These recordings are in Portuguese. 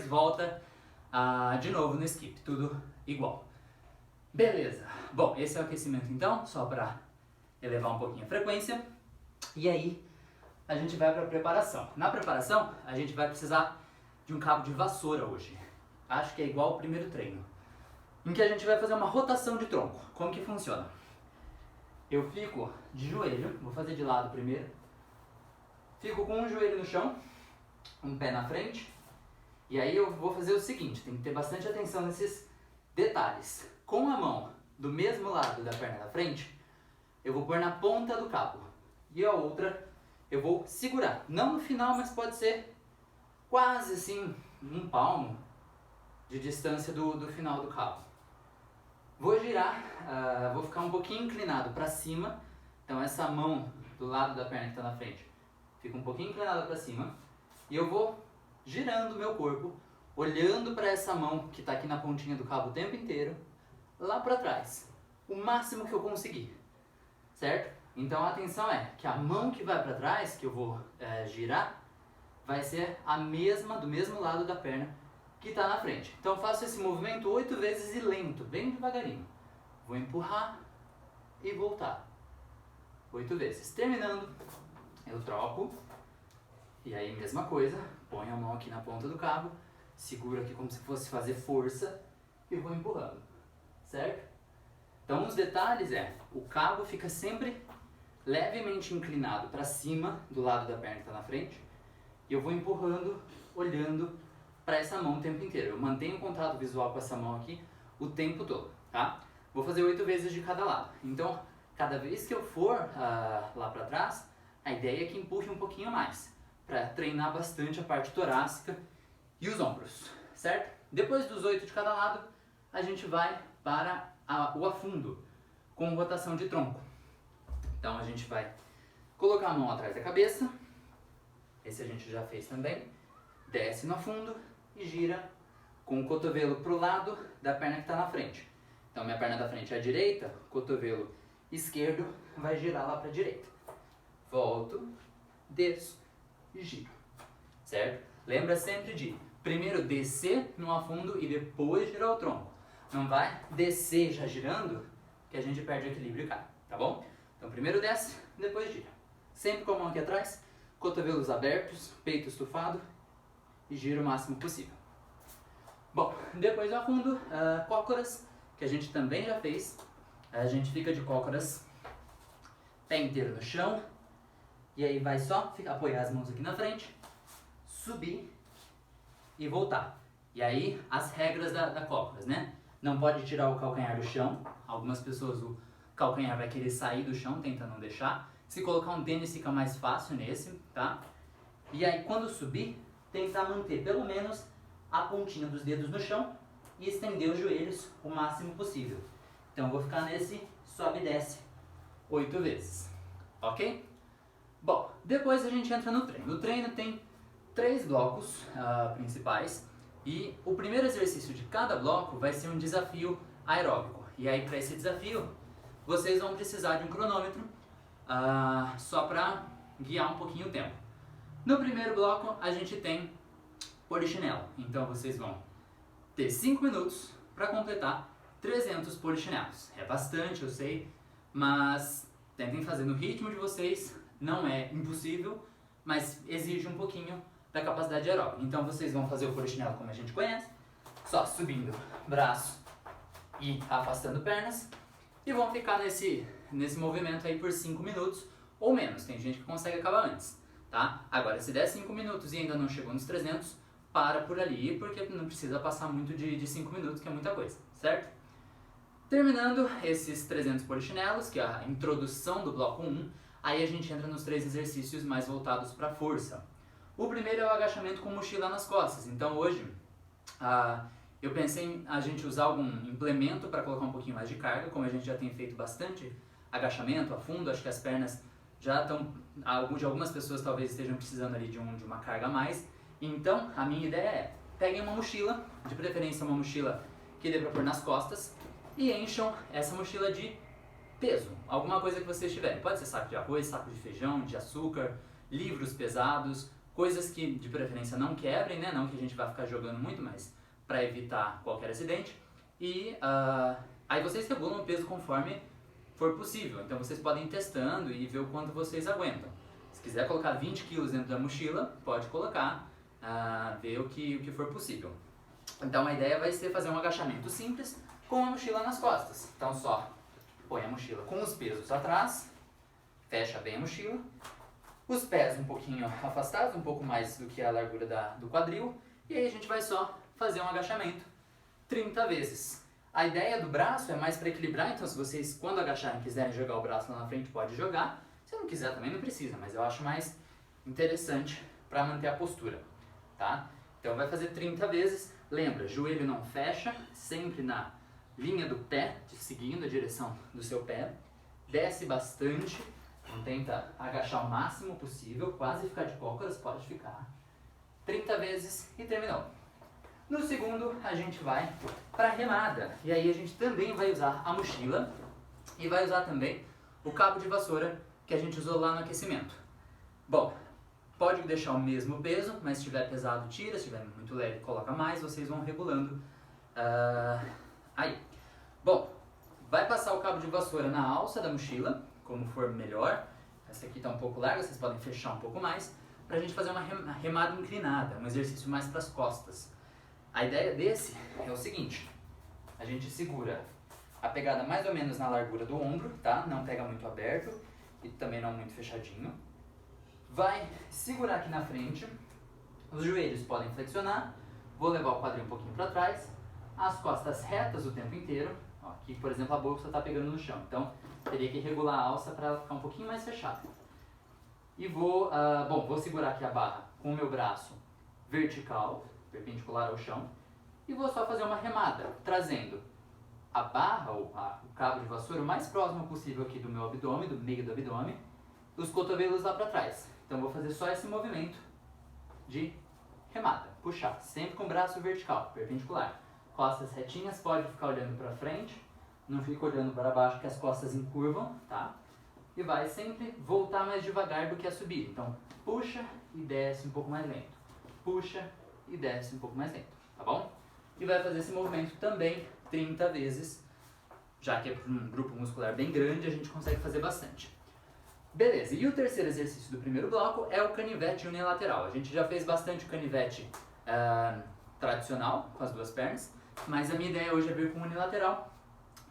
volta de novo no skip, tudo igual. Beleza, bom, esse é o aquecimento então, só para elevar um pouquinho a frequência. E aí a gente vai para a preparação. Na preparação a gente vai precisar de um cabo de vassoura hoje. Acho que é igual ao primeiro treino, em que a gente vai fazer uma rotação de tronco. Como que funciona? Eu fico de joelho, vou fazer de lado primeiro. Fico com um joelho no chão, um pé na frente. E aí eu vou fazer o seguinte, tem que ter bastante atenção nesses detalhes. Com a mão do mesmo lado da perna da frente, eu vou pôr na ponta do cabo. E a outra eu vou segurar. Não no final, mas pode ser quase assim, um palmo de distância do final do cabo. Vou girar, vou ficar um pouquinho inclinado para cima. Então essa mão do lado da perna que está na frente fica um pouquinho inclinada para cima. E eu vou girando o meu corpo, olhando para essa mão que está aqui na pontinha do cabo o tempo inteiro, lá para trás, o máximo que eu conseguir, certo? Então a atenção é que a mão que vai para trás, que eu vou girar, vai ser a mesma, do mesmo lado da perna que está na frente. Então eu faço esse movimento 8 vezes e lento, bem devagarinho. Vou empurrar e voltar. 8 vezes. Terminando, eu troco. E aí mesma coisa, ponho a mão aqui na ponta do cabo, seguro aqui como se fosse fazer força e vou empurrando, certo? Então os detalhes o cabo fica sempre levemente inclinado para cima do lado da perna que está na frente e eu vou empurrando, olhando para essa mão o tempo inteiro. Eu mantenho contato visual com essa mão aqui o tempo todo, tá? Vou fazer 8 vezes de cada lado. Então, cada vez que eu for lá para trás, a ideia é que empurre um pouquinho mais, para treinar bastante a parte torácica e os ombros, certo? Depois dos 8 de cada lado, a gente vai para o afundo, com rotação de tronco. Então a gente vai colocar a mão atrás da cabeça, esse a gente já fez também, desce no afundo e gira com o cotovelo para o lado da perna que está na frente. Então minha perna da frente é a direita, cotovelo esquerdo vai girar lá para a direita. Volto, desço e giro, certo? Lembra sempre de primeiro descer no afundo e depois girar o tronco. Não vai descer já girando que a gente perde o equilíbrio e cai, tá bom? Então primeiro desce, depois gira. Sempre com a mão aqui atrás, cotovelos abertos, peito estufado e gira o máximo possível. Bom, depois do afundo, cócoras, que a gente também já fez. A gente fica de cócoras, pé inteiro no chão. E aí vai só apoiar as mãos aqui na frente, subir e voltar. E aí as regras da cócoras, né? Não pode tirar o calcanhar do chão. Algumas pessoas o calcanhar vai querer sair do chão, tenta não deixar. Se colocar um tênis fica mais fácil nesse, tá? E aí quando subir, tentar manter pelo menos a pontinha dos dedos no chão e estender os joelhos o máximo possível. Então eu vou ficar nesse sobe e desce 8 vezes, ok? Bom, depois a gente entra no treino. O treino tem 3 blocos principais e o primeiro exercício de cada bloco vai ser um desafio aeróbico. E aí para esse desafio vocês vão precisar de um cronômetro só para guiar um pouquinho o tempo. No primeiro bloco a gente tem polichinelo, então vocês vão ter 5 minutos para completar 300 polichinelos. É bastante, eu sei, mas tentem fazer no ritmo de vocês. Não é impossível, mas exige um pouquinho da capacidade aeróbica. Então vocês vão fazer o polichinelo como a gente conhece, só subindo braço e afastando pernas, e vão ficar nesse movimento aí por 5 minutos ou menos. Tem gente que consegue acabar antes, tá? Agora, se der 5 minutos e ainda não chegou nos 300, para por ali, porque não precisa passar muito de 5 minutos, que é muita coisa, certo? Terminando esses 300 polichinelos, que é a introdução do bloco 1, aí a gente entra nos 3 exercícios mais voltados para força. O primeiro é o agachamento com mochila nas costas. Então hoje eu pensei em a gente usar algum implemento para colocar um pouquinho mais de carga, como a gente já tem feito bastante agachamento a fundo, acho que as pernas já estão, de algumas pessoas talvez estejam precisando ali de uma carga a mais. Então a minha ideia é, peguem uma mochila, de preferência uma mochila que dê para pôr nas costas, e encham essa mochila de peso, alguma coisa que vocês tiverem. Pode ser saco de arroz, saco de feijão, de açúcar, livros pesados, Coisas que de preferência não quebrem, né? Não que a gente vai ficar jogando muito, mas para evitar qualquer acidente. E aí vocês regulam o peso conforme for possível. Então vocês podem ir testando e ver o quanto vocês aguentam. Se quiser colocar 20 kg dentro da mochila, pode colocar, ver o que for possível. Então a ideia vai ser fazer um agachamento simples com a mochila nas costas. Então só põe a mochila com os pesos atrás, fecha bem a mochila, os pés um pouquinho afastados, um pouco mais do que a largura do quadril, e aí a gente vai só fazer um agachamento 30 vezes. A ideia do braço é mais para equilibrar, então se vocês quando agacharem quiserem jogar o braço lá na frente, pode jogar. Se não quiser também não precisa, mas eu acho mais interessante para manter a postura, tá? Então vai fazer 30 vezes. Lembra, joelho não fecha, sempre na linha do pé, seguindo a direção do seu pé. Desce bastante, então tenta agachar o máximo possível, quase ficar de cócoras, pode ficar. 30 vezes e terminou. No segundo, a gente vai para a remada. E aí a gente também vai usar a mochila e vai usar também o cabo de vassoura que a gente usou lá no aquecimento. Bom, pode deixar o mesmo peso, mas se estiver pesado tira, se estiver muito leve coloca mais, vocês vão regulando aí. Bom, vai passar o cabo de vassoura na alça da mochila, como for melhor. Essa aqui está um pouco larga, vocês podem fechar um pouco mais, para a gente fazer uma remada inclinada, um exercício mais para as costas. A ideia desse é o seguinte, a gente segura a pegada mais ou menos na largura do ombro, tá? Não pega muito aberto e também não muito fechadinho. Vai segurar aqui na frente, os joelhos podem flexionar, vou levar o quadril um pouquinho para trás, as costas retas o tempo inteiro. Ó, aqui, por exemplo, a bolsa está pegando no chão, então teria que regular a alça para ela ficar um pouquinho mais fechada. E vou segurar aqui a barra com o meu braço vertical, perpendicular ao chão, e vou só fazer uma remada, trazendo a barra ou o cabo de vassoura o mais próximo possível aqui do meu abdômen, do meio do abdômen, os cotovelos lá para trás. Então vou fazer só esse movimento de remada, puxar, sempre com o braço vertical, perpendicular. Costas retinhas, pode ficar olhando para frente, não fica olhando para baixo que as costas encurvam, tá? E vai sempre voltar mais devagar do que a subir. Então puxa e desce um pouco mais lento, puxa e desce um pouco mais lento, tá bom? E vai fazer esse movimento também 30 vezes, já que é um grupo muscular bem grande, a gente consegue fazer bastante. Beleza, e o terceiro exercício do primeiro bloco é o canivete unilateral. A gente já fez bastante o canivete tradicional, com as duas pernas, mas a minha ideia hoje é vir com o unilateral,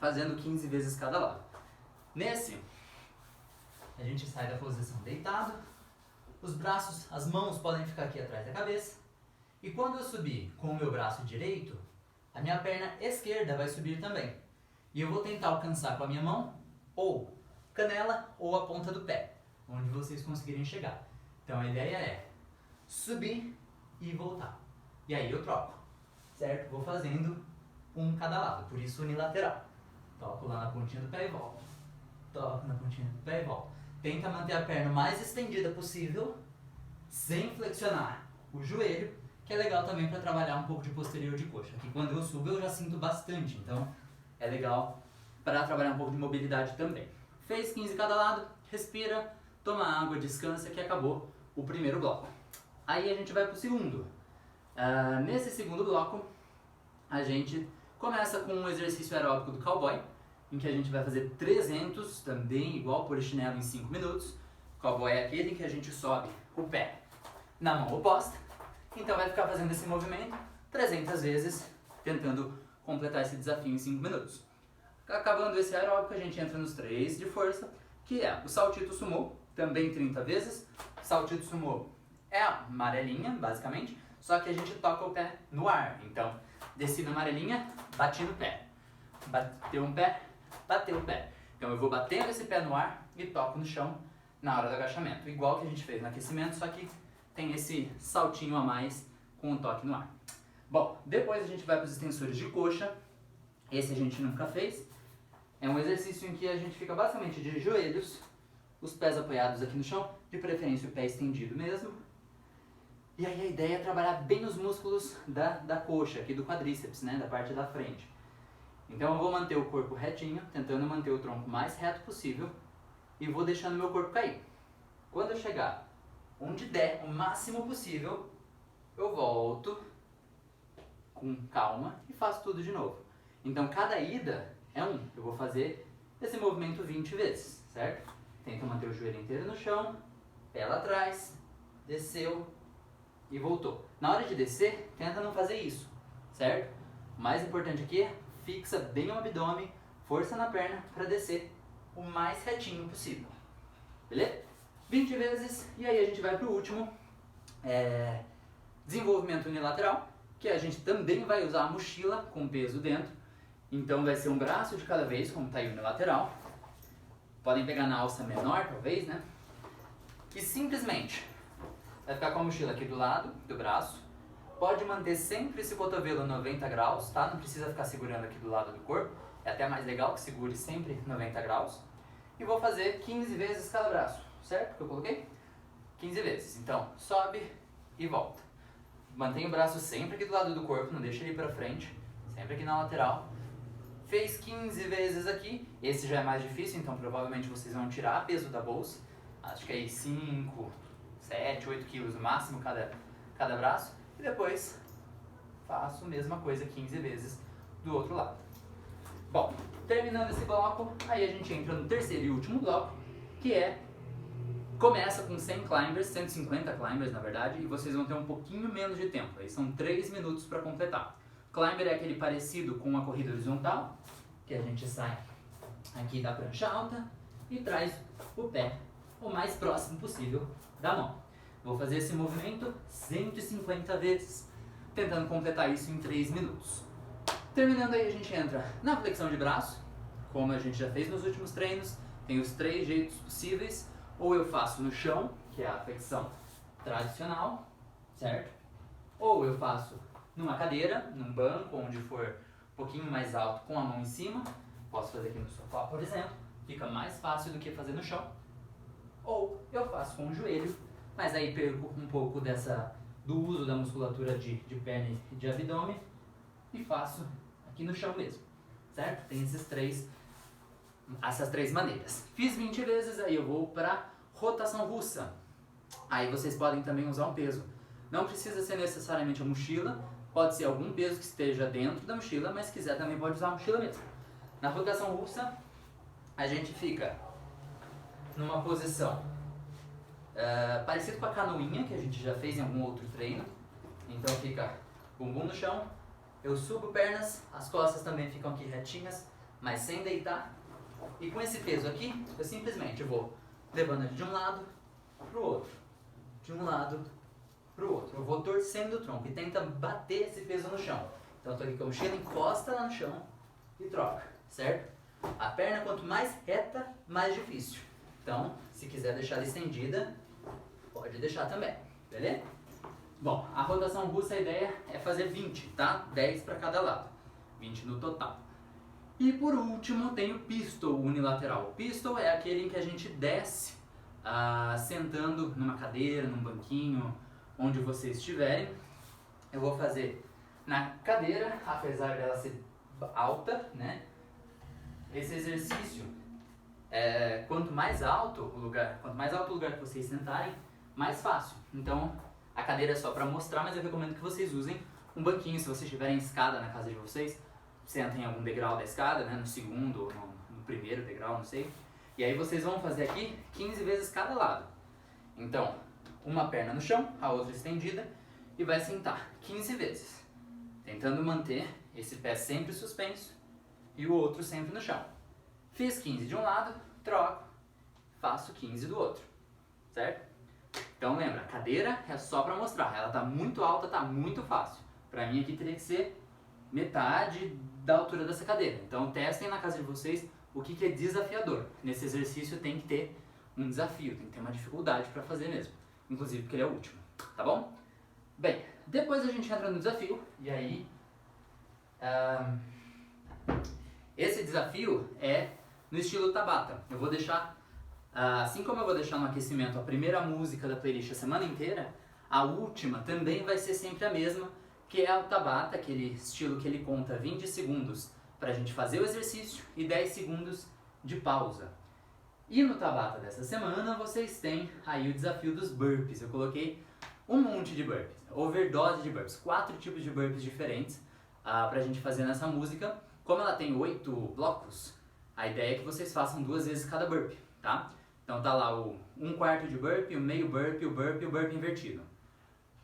fazendo 15 vezes cada lado. Nesse, a gente sai da posição deitado, os braços, as mãos podem ficar aqui atrás da cabeça, e quando eu subir com o meu braço direito, a minha perna esquerda vai subir também. E eu vou tentar alcançar com a minha mão, ou canela, ou a ponta do pé, onde vocês conseguirem chegar. Então a ideia é subir e voltar. E aí eu troco, certo? Vou fazendo um cada lado, por isso unilateral. Toco lá na pontinha do pé e volto. Toco na pontinha do pé e volto. Tenta manter a perna o mais estendida possível, sem flexionar o joelho, que é legal também para trabalhar um pouco de posterior de coxa. Aqui quando eu subo eu já sinto bastante, então é legal para trabalhar um pouco de mobilidade também. Fez 15 cada lado, respira, toma água, descansa, que acabou o primeiro bloco. Aí a gente vai para o segundo. Nesse segundo bloco, a gente começa com um exercício aeróbico do cowboy, em que a gente vai fazer 300, também igual polichinelo em 5 minutos. O cowboy é aquele em que a gente sobe o pé na mão oposta. Então vai ficar fazendo esse movimento 300 vezes, tentando completar esse desafio em 5 minutos. Acabando esse aeróbico, a gente entra nos 3 de força, que é o saltito sumô, também 30 vezes. Saltito sumô é a amarelinha, basicamente, só que a gente toca o pé no ar. Então, desci na amarelinha, bati no pé. Bateu um pé, bateu o pé. Então eu vou batendo esse pé no ar e toco no chão na hora do agachamento. Igual que a gente fez no aquecimento, só que tem esse saltinho a mais com o toque no ar. Bom, depois a gente vai para os extensores de coxa. Esse a gente nunca fez. É um exercício em que a gente fica basicamente de joelhos, os pés apoiados aqui no chão, de preferência o pé estendido mesmo. E aí a ideia é trabalhar bem os músculos da coxa, aqui do quadríceps, né, da parte da frente. Então eu vou manter o corpo retinho, tentando manter o tronco mais reto possível, e vou deixando meu corpo cair. Quando eu chegar Onde der, o máximo possível, eu volto com calma e faço tudo de novo. Então cada ida é um. Eu vou fazer esse movimento 20 vezes, certo? Tenta manter o joelho inteiro no chão, pé lá atrás, desceu e voltou. Na hora de descer, tenta não fazer isso, certo? O mais importante aqui é fixa bem o abdômen, força na perna para descer o mais retinho possível. Beleza? 20 vezes e aí a gente vai para o último, desenvolvimento unilateral, que a gente também vai usar a mochila com peso dentro. Então vai ser um braço de cada vez, como está aí unilateral. Podem pegar na alça menor, talvez, né? E simplesmente vai ficar com a mochila aqui do lado do braço. Pode manter sempre esse cotovelo 90 graus, tá? Não precisa ficar segurando aqui do lado do corpo. É até mais legal que segure sempre 90 graus. E vou fazer 15 vezes cada braço, certo? Que eu coloquei? 15 vezes. Então, sobe e volta. Mantém o braço sempre aqui do lado do corpo, não deixa ele pra frente. Sempre aqui na lateral. Fez 15 vezes aqui. Esse já é mais difícil, então provavelmente vocês vão tirar peso da bolsa. Acho que aí 5, 7, 8 quilos no máximo cada braço. E depois faço a mesma coisa 15 vezes do outro lado. Bom, terminando esse bloco, aí a gente entra no terceiro e último bloco, que começa com 100 climbers, 150 climbers na verdade, e vocês vão ter um pouquinho menos de tempo, aí são 3 minutos para completar. Climber é aquele parecido com a corrida horizontal, que a gente sai aqui da prancha alta e traz o pé o mais próximo possível da mão. Vou fazer esse movimento 150 vezes, tentando completar isso em 3 minutos. Terminando aí, a gente entra na flexão de braço, como a gente já fez nos últimos treinos. Tem os 3 jeitos possíveis. Ou eu faço no chão, que é a flexão tradicional, certo? Ou eu faço numa cadeira, num banco, onde for um pouquinho mais alto, com a mão em cima. Posso fazer aqui no sofá, por exemplo. Fica mais fácil do que fazer no chão. Ou eu faço com o joelho, mas aí perco um pouco do uso da musculatura de perna e de abdômen e faço aqui no chão mesmo, certo? Tem essas 3 maneiras. Fiz 20 vezes, aí eu vou para rotação russa. Aí vocês podem também usar um peso. Não precisa ser necessariamente a mochila, pode ser algum peso que esteja dentro da mochila, mas se quiser também pode usar a mochila mesmo. Na rotação russa, a gente fica numa posição parecido com a canoinha, que a gente já fez em algum outro treino. Então fica bumbum no chão, eu subo pernas, as costas também ficam aqui retinhas, mas sem deitar. E com esse peso aqui, eu simplesmente vou levando ele de um lado para o outro, de um lado para o outro. Eu vou torcendo o tronco e tenta bater esse peso no chão. Então eu tô aqui com a mochila, encosta lá no chão e troca, certo? A perna quanto mais reta, mais difícil. Então, se quiser deixar ela estendida, pode deixar também, beleza? Bom, a rotação russa, a ideia é fazer 20, tá? 10 para cada lado, 20 no total. E por último tem o pistol unilateral. O pistol é aquele em que a gente desce sentando numa cadeira, num banquinho, onde vocês estiverem. Eu vou fazer na cadeira, apesar dela ser alta, né? Esse exercício, quanto mais alto o lugar que vocês sentarem, mais fácil. Então a cadeira é só para mostrar, mas eu recomendo que vocês usem um banquinho. Se vocês tiverem escada na casa de vocês, sentem em algum degrau da escada, né? No segundo ou no primeiro degrau, não sei. E aí vocês vão fazer aqui 15 vezes cada lado. Então, uma perna no chão, a outra estendida, e vai sentar 15 vezes, tentando manter esse pé sempre suspenso e o outro sempre no chão. Fiz 15 de um lado, troco, faço 15 do outro, certo? Então lembra, a cadeira é só para mostrar, ela tá muito alta, tá muito fácil. Para mim aqui teria que ser metade da altura dessa cadeira. Então testem na casa de vocês o que é desafiador. Nesse exercício tem que ter um desafio, tem que ter uma dificuldade para fazer mesmo. Inclusive porque ele é o último, tá bom? Bem, depois a gente entra no desafio e aí... esse desafio é no estilo Tabata. Eu vou deixar, assim como eu vou deixar no aquecimento a primeira música da playlist a semana inteira, a última também vai ser sempre a mesma, que é o Tabata, aquele estilo que ele conta 20 segundos para a gente fazer o exercício e 10 segundos de pausa. E no Tabata dessa semana vocês têm aí o desafio dos burpees. Eu coloquei um monte de burpees, overdose de burpees, 4 tipos de burpees diferentes pra gente fazer nessa música. Como ela tem 8 blocos, a ideia é que vocês façam 2 vezes cada burpee, tá? Então tá lá o 1/4 de burpee, o meio burpee, o burpee e o burpee invertido.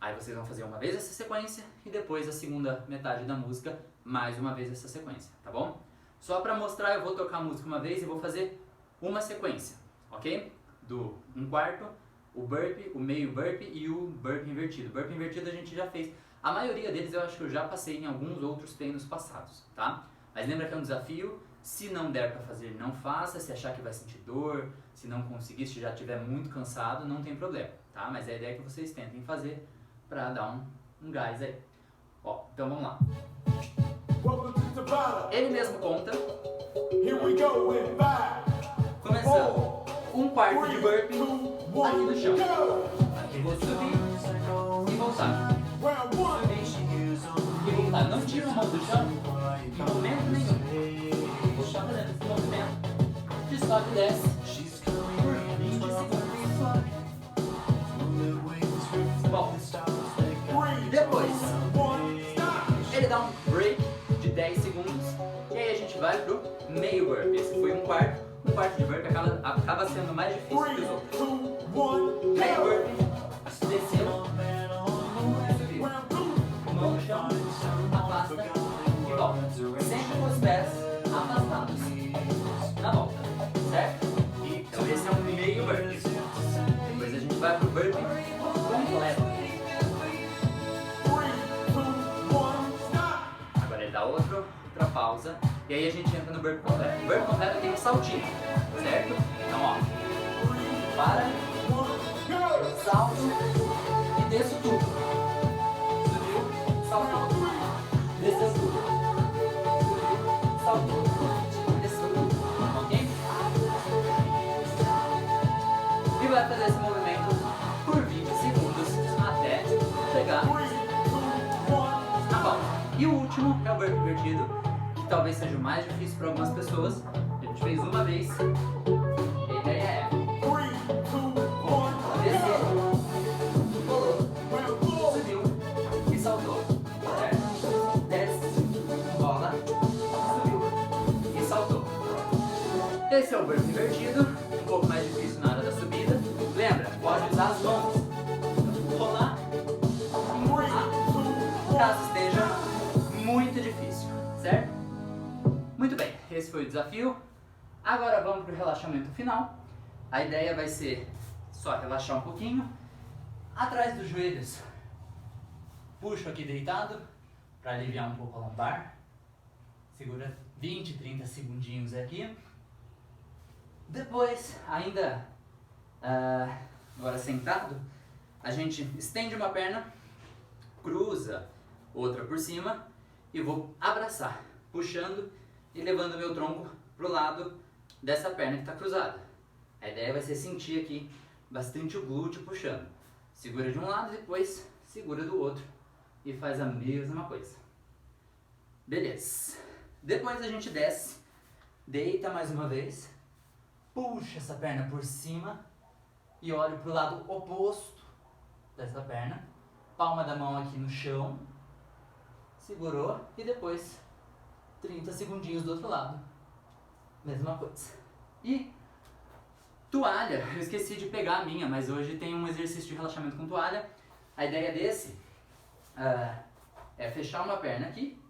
Aí vocês vão fazer uma vez essa sequência e depois a segunda metade da música mais uma vez essa sequência, tá bom? Só pra mostrar, eu vou tocar a música uma vez e vou fazer uma sequência, ok? Do 1/4, o burpee, o meio burpee e o burpee invertido. O burpee invertido a gente já fez. A maioria deles eu acho que eu já passei em alguns outros treinos passados, tá? Mas lembra que é um desafio, se não der pra fazer, não faça. Se achar que vai sentir dor, se não conseguir, se já estiver muito cansado, não tem problema, tá? Mas a ideia é que vocês tentem fazer pra dar um gás aí. Ó, então vamos lá. Ele mesmo conta. Começando. 1/4 de burpee aqui no chão. Aqui vou subir e voltar. Subir e voltar. Não tira a mão do chão em momento nenhum. Vou estar fazendo esse movimento de sobe e desce por 20 segundos. Bom, depois ele dá um break de 10 segundos e aí a gente vai pro meio burpee. Esse foi 1/4. 1/4 de burpee acaba sendo mais difícil que os outros. Meio burpee, desceu, subiu, mão no chão, afasta e volta. Sempre com os pés afastados na volta, certo? Então esse é o meio burpee. Depois a gente vai pro burpee completo. Agora ele dá outra pausa e aí a gente entra no burpee completo. O burpee completo tem um saltinho, certo? Então ó, para, salto e desço tudo. Subiu, saltou, desceu tudo. Subiu, saltou, desceu tudo, ok? E vai fazer esse movimento por 20 segundos até chegar na pausa. E o último é o burpee invertido, que talvez seja o mais difícil para algumas pessoas. A gente fez uma vez. E a ideia é descer, pulou, subiu e saltou. Certo? Desce, rola, subiu e saltou. Esse é o burpee invertido, um pouco mais difícil na hora da subida. Lembra, pode usar as mãos. Rolar e empurrar, caso esteja muito difícil, certo? Muito bem, esse foi o desafio. Agora vamos para o relaxamento final. A ideia vai ser só relaxar um pouquinho. Atrás dos joelhos, puxo aqui deitado para aliviar um pouco a lombar. Segura 20, 30 segundinhos aqui. Depois, ainda agora sentado, a gente estende uma perna, cruza outra por cima e vou abraçar, puxando e levando meu tronco pro lado dessa perna que está cruzada. A ideia vai ser sentir aqui bastante o glúteo puxando. Segura de um lado, depois segura do outro e faz a mesma coisa. Beleza. Depois a gente desce, deita mais uma vez, puxa essa perna por cima e olho pro lado oposto dessa perna. Palma da mão aqui no chão, segurou e depois 30 segundinhos do outro lado. Mesma coisa. E toalha, eu esqueci de pegar a minha, mas hoje tem um exercício de relaxamento com toalha. A ideia desse é fechar uma perna aqui,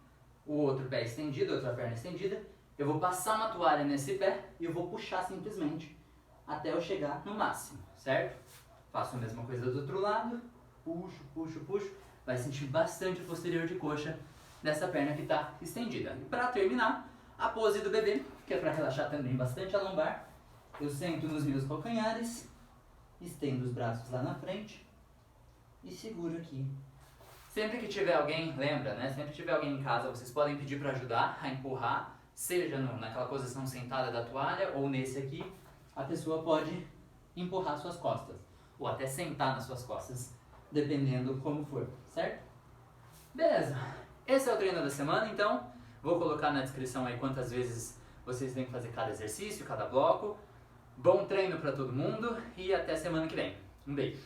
o outro pé estendido, outra perna estendida. Eu vou passar uma toalha nesse pé e eu vou puxar simplesmente até eu chegar no máximo, certo? Faço a mesma coisa do outro lado, puxo, puxo, puxo. Vai sentir bastante o posterior de coxa nessa perna que está estendida. E para terminar, a pose do bebê, que é para relaxar também bastante a lombar. Eu sento nos meus calcanhares, estendo os braços lá na frente e seguro aqui. Sempre que tiver alguém, lembra, né? Sempre que tiver alguém em casa, vocês podem pedir para ajudar a empurrar, seja naquela posição sentada da toalha ou nesse aqui, a pessoa pode empurrar suas costas ou até sentar nas suas costas, dependendo como for, certo? Beleza, esse é o treino da semana, então vou colocar na descrição aí quantas vezes vocês têm que fazer cada exercício, cada bloco. Bom treino para todo mundo e até semana que vem. Um beijo.